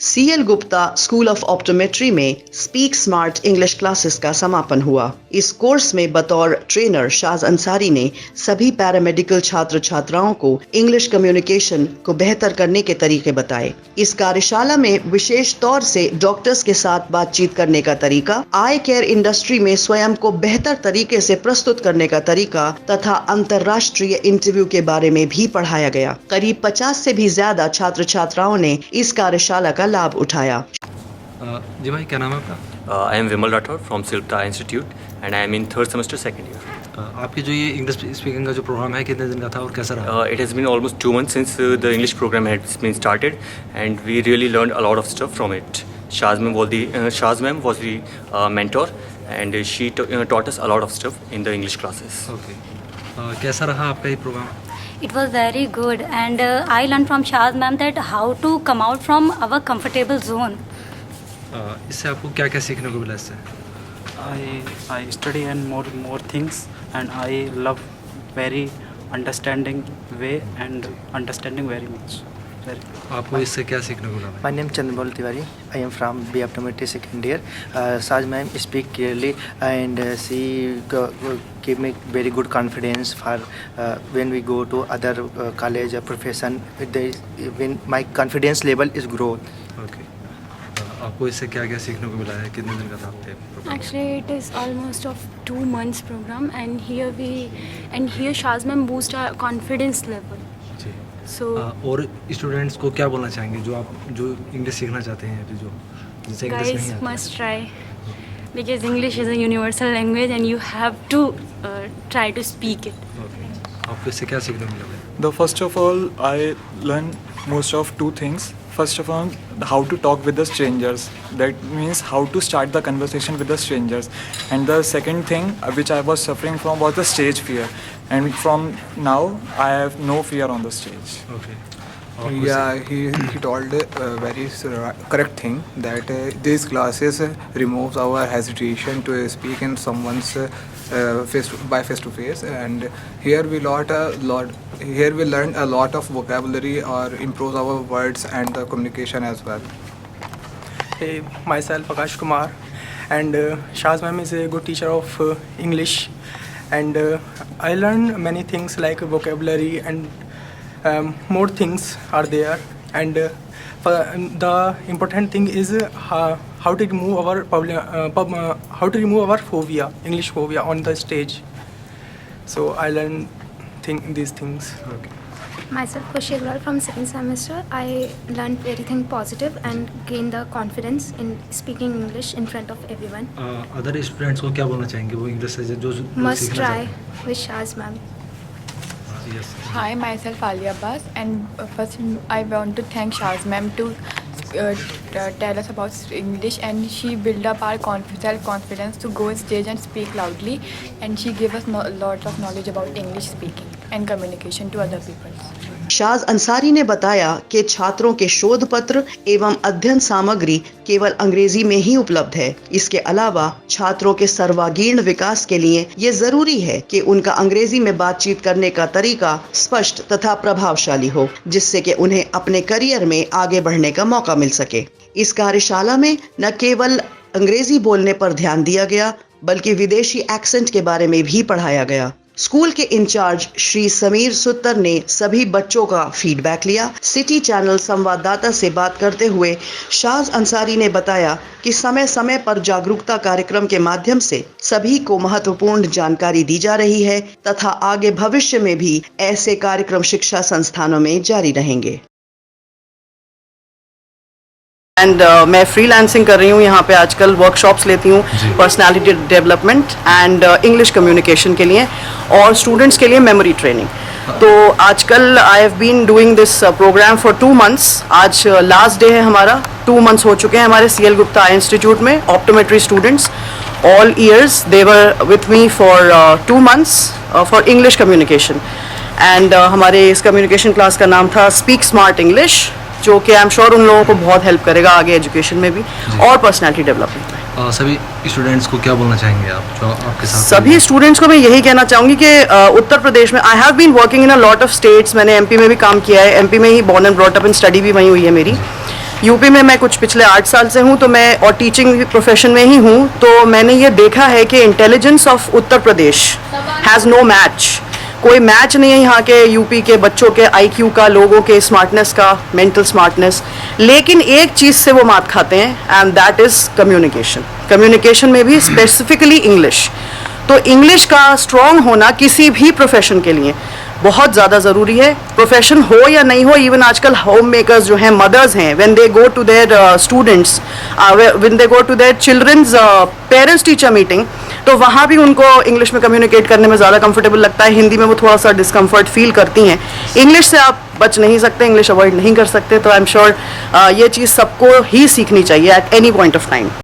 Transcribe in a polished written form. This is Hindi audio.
CL Gupta school of optometry में स्पीक स्मार्ट इंग्लिश क्लासेस का समापन हुआ। इस कोर्स में बतौर ट्रेनर शाज अंसारी ने सभी पैरामेडिकल छात्र छात्राओं को इंग्लिश कम्युनिकेशन को बेहतर करने के तरीके बताए। इस कार्यशाला में विशेष तौर से डॉक्टर्स के साथ बातचीत करने का तरीका, आई केयर इंडस्ट्री में स्वयं को बेहतर तरीके से प्रस्तुत करने का तरीका तथा अंतर्राष्ट्रीय इंटरव्यू के बारे में भी पढ़ाया गया। करीब 50 से भी ज्यादा छात्र छात्राओं ने इस कार्यशाला का लाभ उठाया। जी भाई, क्या नाम है आपका? I am Vimal Rathore from Silpa institute and I am in 3rd semester 2nd year. आपकी जो ये इंग्लिश स्पीकिंग का जो प्रोग्राम है कितने दिन का था और कैसा रहा? It has been almost 2 months since the English program has been started and we really learned a lot of stuff from it. Shaz ma'am was the mentor and she taught us a lot of stuff in the English classes. Okay, कैसा रहा आपका ये programme? It was very good and I learned from Shaz ma'am that how to come out from our comfortable zone. इससे आपको क्या क्या सीखने को मिला इससे? I study and more things and I love very understanding way and understanding very much. आपको इससे क्या सीखने को मिला? My name is Chandramouli Tiwari. I am from B Optometry 2nd year. Saj ma'am speak clearly and she give me very good confidence for when we go to other college or profession. When my confidence level is growth. Okay, आपको इससे क्या क्या सीखने को मिला है? कितने दिन का था आपके programme? Actually, it is almost of 2 months program, and here Shaz ma'am boost our confidence level. जी। So और स्टूडेंट्स को क्या बोलना चाहेंगे जो इंग्लिश सीखना चाहते हैं अभी, जो जिनसे इंग्लिश guys नहीं आती? must try because English is a universal language and you have to try to speak it. Okay, आपको इससे क्या सीखने को मिला भाई? The first of all, I learned most of 2 things. First of all, how to talk with the strangers. That means how to start the conversation with the strangers. And the second thing which I was suffering from was the stage fear. And from now, I have no fear on the stage. Okay, Yeah, he told a very correct thing that these classes removes our hesitation to speak in someone's face to face, and here we learn a lot of vocabulary or improve our words and the communication as well. Hey, myself Akash Kumar, and Shaz ma'am is a good teacher of English, and I learned many things like vocabulary and more things are there, and the important thing is how to remove our phobia, English phobia on the stage. So I learned these things. Okay, Myself Khushi Agrawal from 2nd semester. I learned everything positive and gained the confidence in speaking English in front of everyone. Other students को क्या बोलना चाहेंगे वो इंग्लिश से जो Must सीखना try चाहते हैं? with Shaz ma'am. Yes. Hi, myself Alia Abbas, and first I want to thank Shaz ma'am to tell us about English, and she built up our self-confidence to go on stage and speak loudly, and she gave us a lot of knowledge about English speaking and communication to other people. Shaz Ansari ने बताया कि छात्रों के शोध पत्र एवं अध्ययन सामग्री केवल अंग्रेजी में ही उपलब्ध है। इसके अलावा छात्रों के सर्वांगीण विकास के लिए ये जरूरी है कि उनका अंग्रेजी में बातचीत करने का तरीका स्पष्ट तथा प्रभावशाली हो, जिससे कि उन्हें अपने करियर में आगे बढ़ने का मौका मिल सके। इस कार्यशाला में न केवल अंग्रेजी बोलने पर ध्यान दिया गया, बल्कि विदेशी एक्सेंट के बारे में भी पढ़ाया गया। स्कूल के इंचार्ज श्री समीर सुत्तर ने सभी बच्चों का फीडबैक लिया। सिटी चैनल संवाददाता से बात करते हुए शाज अंसारी ने बताया कि समय समय पर जागरूकता कार्यक्रम के माध्यम से सभी को महत्वपूर्ण जानकारी दी जा रही है तथा आगे भविष्य में भी ऐसे कार्यक्रम शिक्षा संस्थानों में जारी रहेंगे। एंड मैं फ्रीलांसिंग कर रही हूँ यहाँ पे, आजकल वर्कशॉप्स लेती हूँ personality development and English communication के लिए और स्टूडेंट्स के लिए मेमोरी ट्रेनिंग। तो आजकल I have been doing this program for 2 months। आज लास्ट डे है हमारा। 2 months हो चुके हैं हमारे सीएल गुप्ता आई इंस्टीट्यूट में। Optometry students all years they were with me for 2 months for English communication, and हमारे इस कम्युनिकेशन क्लास का नाम था स्पीक स्मार्ट इंग्लिश, जो कि आई एम श्योर उन लोगों को बहुत हेल्प करेगा आगे एजुकेशन में भी और पर्सनालिटी डेवलपमेंट में। सभी स्टूडेंट्स को क्या बोलना चाहेंगे आप जो आपके साथ? सभी स्टूडेंट्स को मैं यही कहना चाहूँगी कि उत्तर प्रदेश में I have been working in a lot of states. मैंने एमपी में भी काम किया है, एमपी में ही born and brought up and study भी वहीं हुई है मेरी। यूपी में मैं कुछ पिछले 8 साल से हूँ, तो मैं और टीचिंग प्रोफेशन में ही हूँ, तो मैंने ये देखा है कि intelligence of Uttar Pradesh has no match. कोई मैच नहीं है यहाँ के यूपी के बच्चों के आईक्यू का, लोगों के स्मार्टनेस का, मेंटल स्मार्टनेस। लेकिन एक चीज़ से वो मात खाते हैं and that is communication. Communication में भी स्पेसिफिकली इंग्लिश। तो इंग्लिश का स्ट्रॉन्ग होना किसी भी प्रोफेशन के लिए बहुत ज़्यादा ज़रूरी है। प्रोफेशन हो या नहीं हो, इवन आजकल होम मेकर्स जो हैं, मदर्स हैं, when they go to their students, when they go to their childrens parents teacher meeting, तो वहाँ भी उनको इंग्लिश में कम्युनिकेट करने में ज़्यादा कंफर्टेबल लगता है। हिंदी में वो थोड़ा सा डिस्कम्फर्ट फील करती हैं। इंग्लिश से आप बच नहीं सकते, इंग्लिश अवॉइड नहीं कर सकते। तो आई एम श्योर ये चीज़ सबको ही सीखनी चाहिए at any point of time.